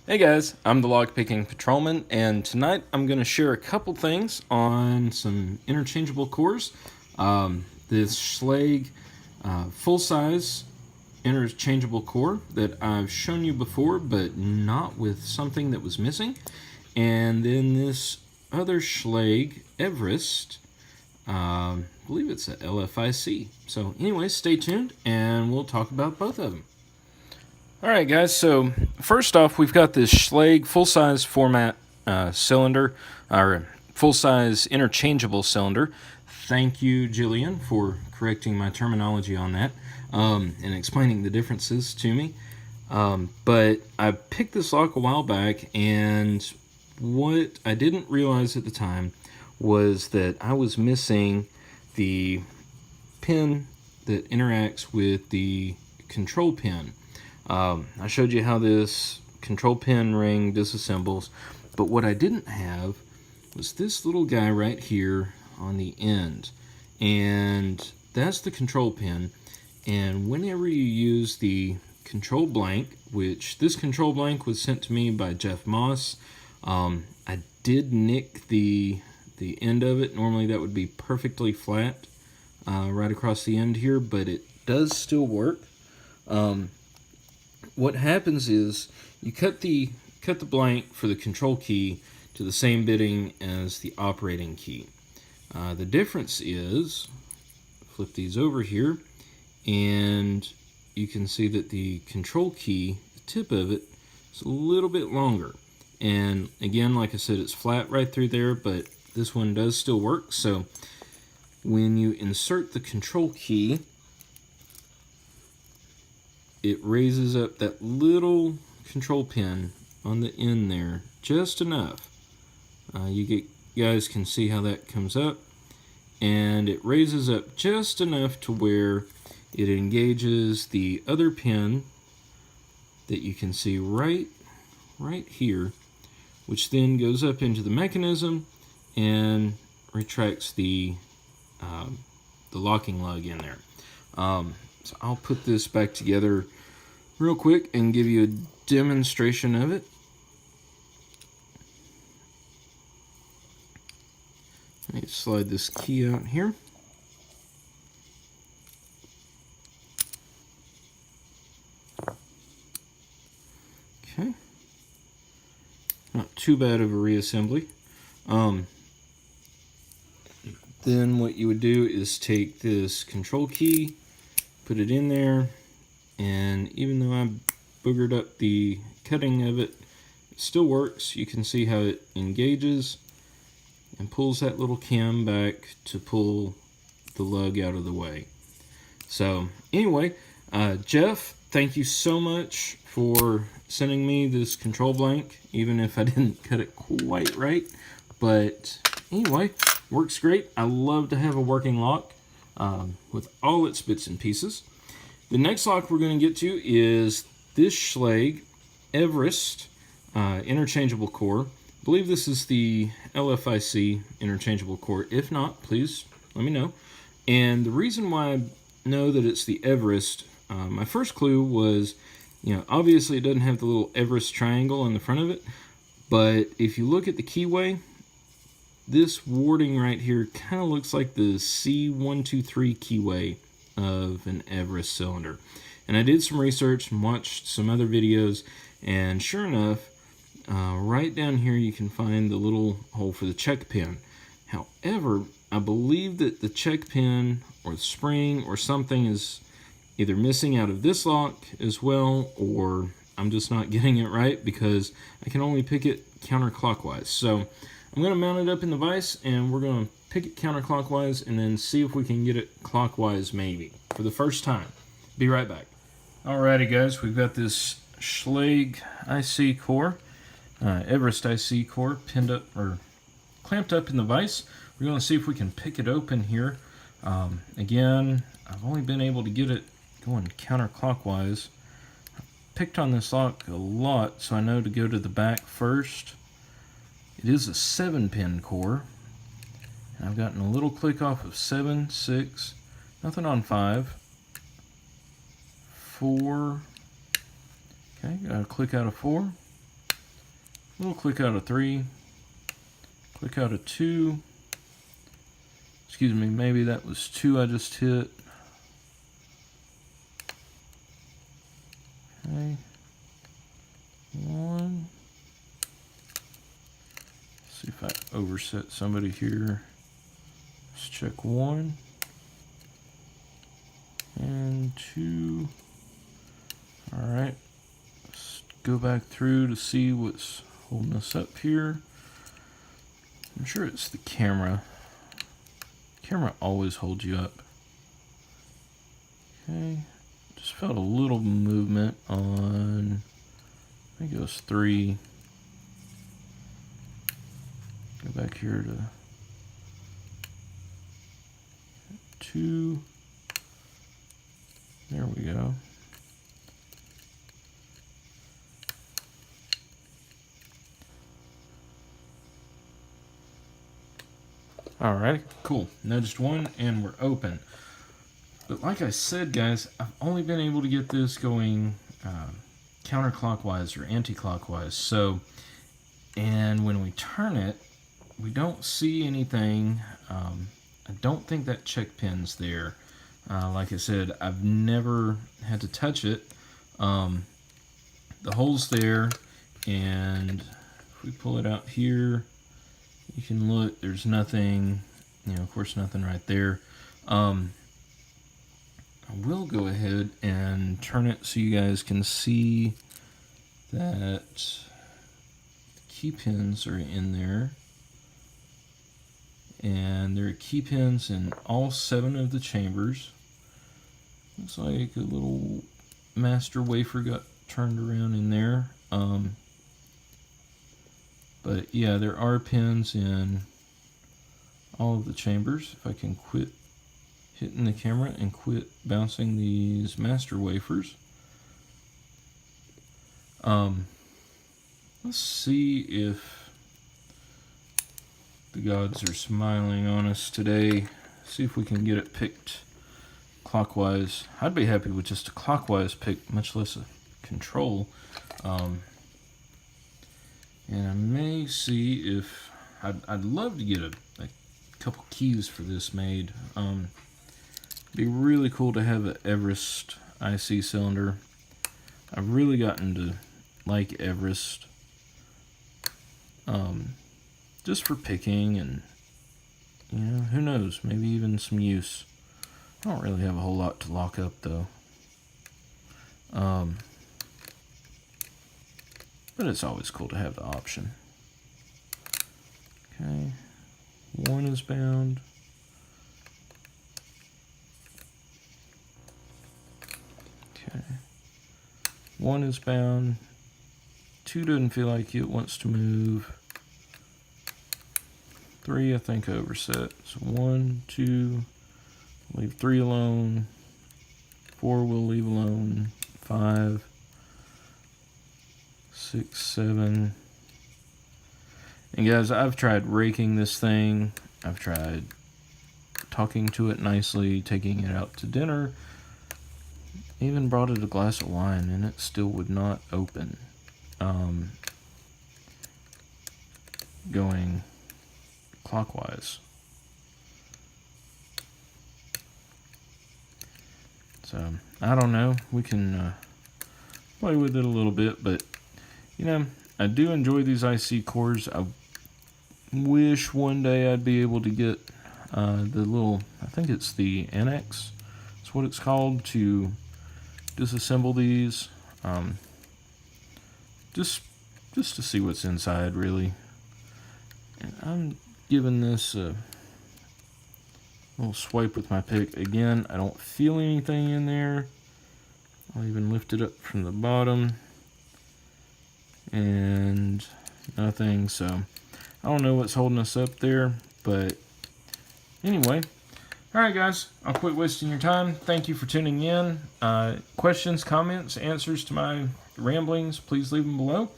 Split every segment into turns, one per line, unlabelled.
Hey guys, I'm the Lockpicking Patrolman, and tonight I'm going to share a couple things on some interchangeable cores. This Schlage full-size interchangeable core that I've shown you before, but not with something that was missing. And then this other Schlage Everest, I believe it's a LFIC. So anyway, stay tuned and we'll talk about both of them. Alright guys, so first off we've got this Schlage full-size format cylinder, or full-size interchangeable cylinder. Thank you, Jillian, for correcting my terminology on that and explaining the differences to me. But I picked this lock a while back, and what I didn't realize at the time was that I was missing the pin that interacts with the control pin. I showed you how this control pin ring disassembles, but what I didn't have was this little guy right here on the end, and that's the control pin. And whenever you use the control blank, which this control blank was sent to me by Jeff Moss, I did nick the end of it. Normally that would be perfectly flat right across the end here, but it does still work. What happens is you cut the blank for the control key to the same bitting as the operating key. The difference is, flip these over here, and you can see that the control key, the tip of it, is a little bit longer. And again, like I said, it's flat right through there, but this one does still work. So when you insert the control key, it raises up that little control pin on the end there just enough. You guys can see how that comes up, and it raises up just enough to where it engages the other pin that you can see right here, which then goes up into the mechanism and retracts the locking lug in there. So I'll put this back together real quick and give you a demonstration of it. Let me slide this key out here. Okay. Not too bad of a reassembly. Then what you would do is take this control key, put it in there, and even though I boogered up the cutting of it, it still works. You can see how it engages and pulls that little cam back to pull the lug out of the way. So anyway, Jeff, thank you so much for sending me this control blank, even if I didn't cut it quite right. But anyway, works great. I love to have a working lock with all its bits and pieces. The next lock we're going to get to is this Schlage Everest interchangeable core. I believe this is the LFIC interchangeable core. If not, please let me know. And the reason why I know that it's the Everest, my first clue was, obviously it doesn't have the little Everest triangle on the front of it, but if you look at the keyway, this warding right here kind of looks like the C123 keyway of an Everest cylinder. And I did some research and watched some other videos, and sure enough, right down here you can find the little hole for the check pin. However, I believe that the check pin or the spring or something is either missing out of this lock as well, or I'm just not getting it right because I can only pick it counterclockwise. So I'm going to mount it up in the vise, and we're going to pick it counterclockwise and then see if we can get it clockwise maybe for the first time. Be right back. Alrighty guys, we've got this Schlage IC core, Everest IC core pinned up or clamped up in the vise. We're going to see if we can pick it open here. Again, I've only been able to get it going counterclockwise. I picked on this lock a lot, so I know to go to the back first. It is a 7-pin core. And I've gotten a little click off of 7, 6, nothing on 5, 4, okay, got a click out of 4, little click out of 3, click out of 2, excuse me, maybe that was 2 I just hit. Okay, 1. See if I overset somebody here. Let's check 1 and 2. All right, let's go back through to see what's holding us up here. I'm sure it's the camera. Camera always holds you up. Okay, just felt a little movement on, I think it was 3. Go back here to 2. There we go. Alright, cool. Nudged 1 and we're open. But like I said, guys, I've only been able to get this going counterclockwise or anti-clockwise. So, and when we turn it, we don't see anything. I don't think that check pin's there. Like I said, I've never had to touch it. The hole's there, and if we pull it out here, you can look, there's nothing, you know, of course nothing right there. I will go ahead and turn it so you guys can see that key pins are in there. And there are key pins in all 7 of the chambers. Looks like a little master wafer got turned around in there. But yeah, there are pins in all of the chambers. If I can quit hitting the camera and quit bouncing these master wafers. Let's see if the gods are smiling on us today. See if we can get it picked clockwise. I'd be happy with just a clockwise pick, much less a control. And I may see if I'd love to get a couple keys for this made. Be really cool to have an Everest IC cylinder. I've really gotten to like Everest, just for picking and, you know, who knows, maybe even some use. I don't really have a whole lot to lock up though. But it's always cool to have the option. Okay, 1 is bound. Okay, 1 is bound. 2 doesn't feel like it wants to move. 3, I think I overset. So 1, 2, leave 3 alone. 4 we'll leave alone. 5, 6, 7. And guys, I've tried raking this thing. I've tried talking to it nicely, taking it out to dinner. Even brought it a glass of wine and it still would not open. Going clockwise. So, I don't know. We can play with it a little bit, but, you know, I do enjoy these IC cores. I wish one day I'd be able to get the little, I think it's the annex, that's what it's called, to disassemble these. Just to see what's inside, really. And I'm giving this a little swipe with my pick. Again, I don't feel anything in there. I'll even lift it up from the bottom. And nothing, so I don't know what's holding us up there, but anyway. Alright guys, I'll quit wasting your time. Thank you for tuning in. Questions, comments, answers to my ramblings, please leave them below.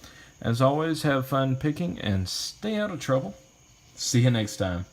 As always, have fun picking and stay out of trouble. See you next time.